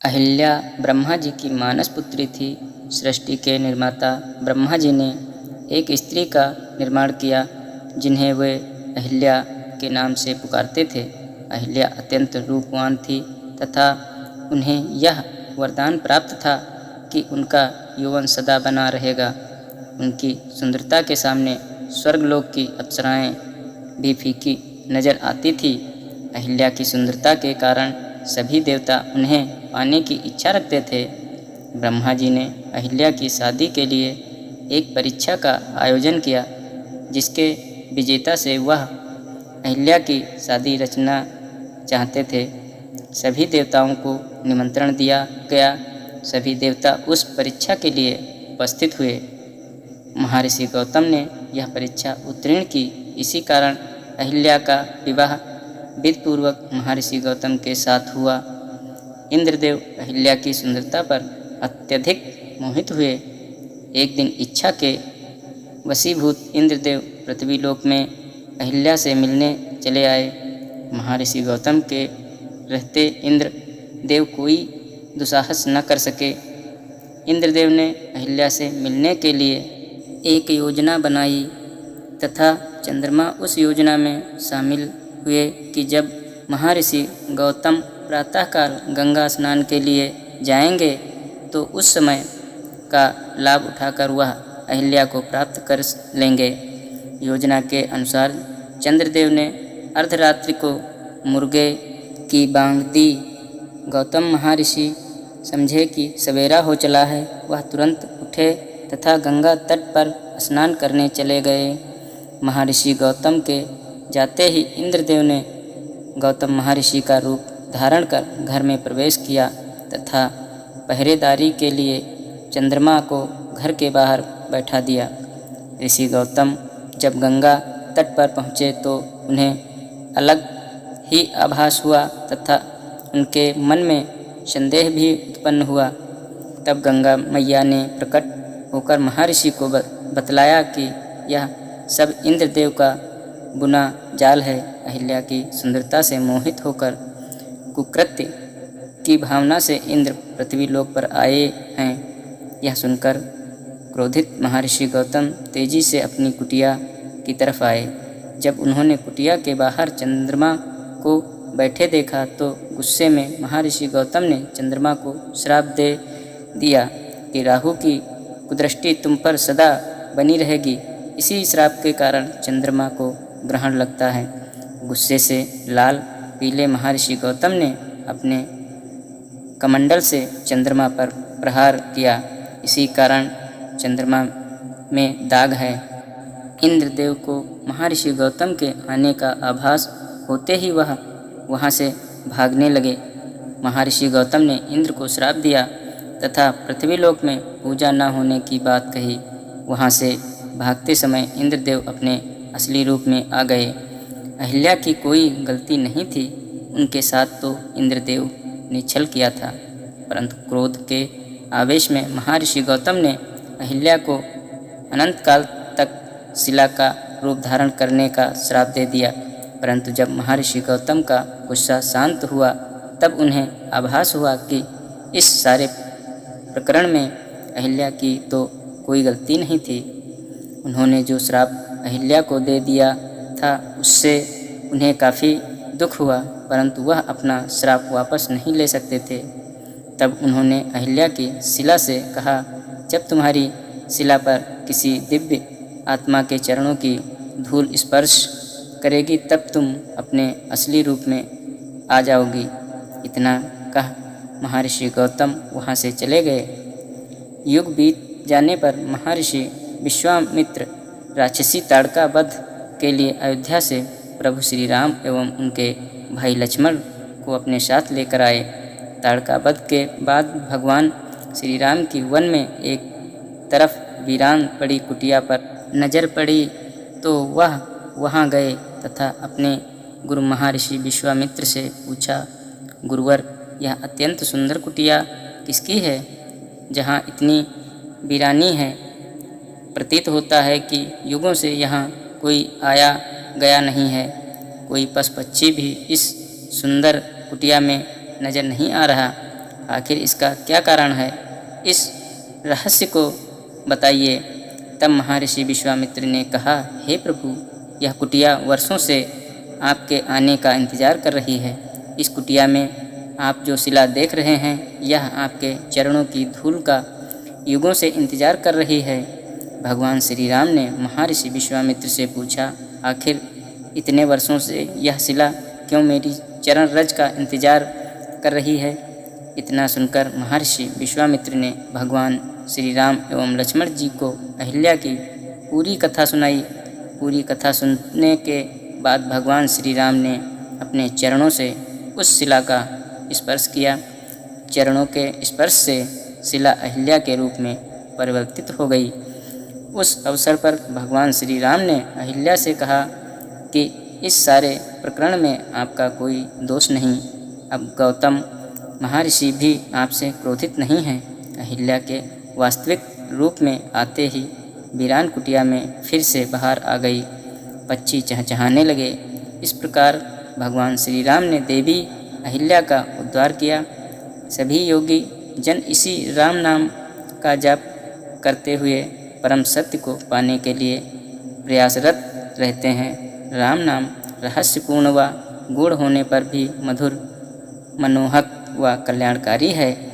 अहिल्या ब्रह्मा जी की मानस पुत्री थी। सृष्टि के निर्माता ब्रह्मा जी ने एक स्त्री का निर्माण किया जिन्हें वे अहिल्या के नाम से पुकारते थे। अहिल्या अत्यंत रूपवान थी तथा उन्हें यह वरदान प्राप्त था कि उनका यौवन सदा बना रहेगा। उनकी सुंदरता के सामने स्वर्गलोक की अप्सराएं भी फीकी नजर आती थी। अहिल्या की सुंदरता के कारण सभी देवता उन्हें पाने की इच्छा रखते थे। ब्रह्मा जी ने अहिल्या की शादी के लिए एक परीक्षा का आयोजन किया जिसके विजेता से वह अहिल्या की शादी रचना चाहते थे। सभी देवताओं को निमंत्रण दिया गया। सभी देवता उस परीक्षा के लिए उपस्थित हुए। महर्षि गौतम ने यह परीक्षा उत्तीर्ण की। इसी कारण अहिल्या का विवाह विधिपूर्वक महर्षि गौतम के साथ हुआ। इंद्रदेव अहिल्या की सुंदरता पर अत्यधिक मोहित हुए। एक दिन इच्छा के वशीभूत इंद्रदेव पृथ्वीलोक में अहिल्या से मिलने चले आए। महर्षि गौतम के रहते इंद्रदेव कोई दुस्साहस न कर सके। इंद्रदेव ने अहिल्या से मिलने के लिए एक योजना बनाई तथा चंद्रमा उस योजना में शामिल हुए कि जब महर्षि गौतम प्रातःकाल गंगा स्नान के लिए जाएंगे तो उस समय का लाभ उठाकर वह अहिल्या को प्राप्त कर लेंगे। योजना के अनुसार चंद्रदेव ने अर्धरात्रि को मुर्गे की बांग दी। गौतम महर्षि समझे कि सवेरा हो चला है। वह तुरंत उठे तथा गंगा तट पर स्नान करने चले गए। महर्षि गौतम के जाते ही इंद्रदेव ने गौतम महर्षि का रूप धारण कर घर में प्रवेश किया तथा पहरेदारी के लिए चंद्रमा को घर के बाहर बैठा दिया। ऋषि गौतम जब गंगा तट पर पहुँचे तो उन्हें अलग ही आभास हुआ तथा उनके मन में संदेह भी उत्पन्न हुआ। तब गंगा मैया ने प्रकट होकर महर्षि को बतलाया कि यह सब इंद्रदेव का बुना जाल है। अहिल्या की सुंदरता से मोहित होकर कुकृत्य की भावना से इंद्र पृथ्वीलोक पर आए हैं। यह सुनकर क्रोधित महर्षि गौतम तेजी से अपनी कुटिया की तरफ आए। जब उन्होंने कुटिया के बाहर चंद्रमा को बैठे देखा तो गुस्से में महर्षि गौतम ने चंद्रमा को श्राप दे दिया कि राहु की कुदृष्टि तुम पर सदा बनी रहेगी। इसी श्राप के कारण चंद्रमा को ग्रहण लगता है। गुस्से से लाल पीले महर्षि गौतम ने अपने कमंडल से चंद्रमा पर प्रहार किया। इसी कारण चंद्रमा में दाग है। इंद्रदेव को महर्षि गौतम के आने का आभास होते ही वह वहाँ से भागने लगे। महर्षि गौतम ने इंद्र को श्राप दिया तथा पृथ्वीलोक में पूजा न होने की बात कही। वहाँ से भागते समय इंद्रदेव अपने असली रूप में आ गए। अहिल्या की कोई गलती नहीं थी। उनके साथ तो इंद्रदेव ने छल किया था, परंतु क्रोध के आवेश में महर्षि गौतम ने अहिल्या को अनंत काल तक शिला का रूप धारण करने का श्राप दे दिया। परंतु जब महर्षि गौतम का गुस्सा शांत हुआ तब उन्हें आभास हुआ कि इस सारे प्रकरण में अहिल्या की तो कोई गलती नहीं थी। उन्होंने जो श्राप अहिल्या को दे दिया था उससे उन्हें काफ़ी दुख हुआ, परंतु वह अपना श्राप वापस नहीं ले सकते थे। तब उन्होंने अहिल्या की शिला से कहा, जब तुम्हारी शिला पर किसी दिव्य आत्मा के चरणों की धूल स्पर्श करेगी तब तुम अपने असली रूप में आ जाओगी। इतना कह महर्षि गौतम वहाँ से चले गए। युग बीत जाने पर महर्षि विश्वामित्र राक्षसी ताड़का वध के लिए अयोध्या से प्रभु श्री राम एवं उनके भाई लक्ष्मण को अपने साथ लेकर आए। ताड़का वध के बाद भगवान श्री राम की वन में एक तरफ वीरान पड़ी कुटिया पर नज़र पड़ी तो वह वहाँ गए तथा अपने गुरु महर्षि विश्वामित्र से पूछा, गुरुवर, यह अत्यंत सुंदर कुटिया किसकी है जहाँ इतनी वीरानी है? प्रतीत होता है कि युगों से यहाँ कोई आया गया नहीं है। कोई पशु पक्षी भी इस सुंदर कुटिया में नज़र नहीं आ रहा। आखिर इसका क्या कारण है? इस रहस्य को बताइए। तब महर्षि विश्वामित्र ने कहा, हे प्रभु, यह कुटिया वर्षों से आपके आने का इंतजार कर रही है। इस कुटिया में आप जो शिला देख रहे हैं, यह आपके चरणों की धूल का युगों से इंतजार कर रही है। भगवान श्री राम ने महर्षि विश्वामित्र से पूछा, आखिर इतने वर्षों से यह शिला क्यों मेरी चरण रज का इंतजार कर रही है? इतना सुनकर महर्षि विश्वामित्र ने भगवान श्री राम एवं लक्ष्मण जी को अहिल्या की पूरी कथा सुनाई। पूरी कथा सुनने के बाद भगवान श्री राम ने अपने चरणों से उस शिला का स्पर्श किया। चरणों के स्पर्श से शिला अहिल्या के रूप में परिवर्तित हो गई। उस अवसर पर भगवान श्री राम ने अहिल्या से कहा कि इस सारे प्रकरण में आपका कोई दोष नहीं। अब गौतम महर्षि भी आपसे क्रोधित नहीं हैं। अहिल्या के वास्तविक रूप में आते ही वीरान कुटिया में फिर से बाहर आ गई। पक्षी चहचहाने लगे। इस प्रकार भगवान श्री राम ने देवी अहिल्या का उद्धार किया। सभी योगी जन इसी राम नाम का जाप करते हुए परम सत्य को पाने के लिए प्रयासरत रहते हैं। राम नाम रहस्यपूर्ण व गूढ़ होने पर भी मधुर, मनोहक व कल्याणकारी है।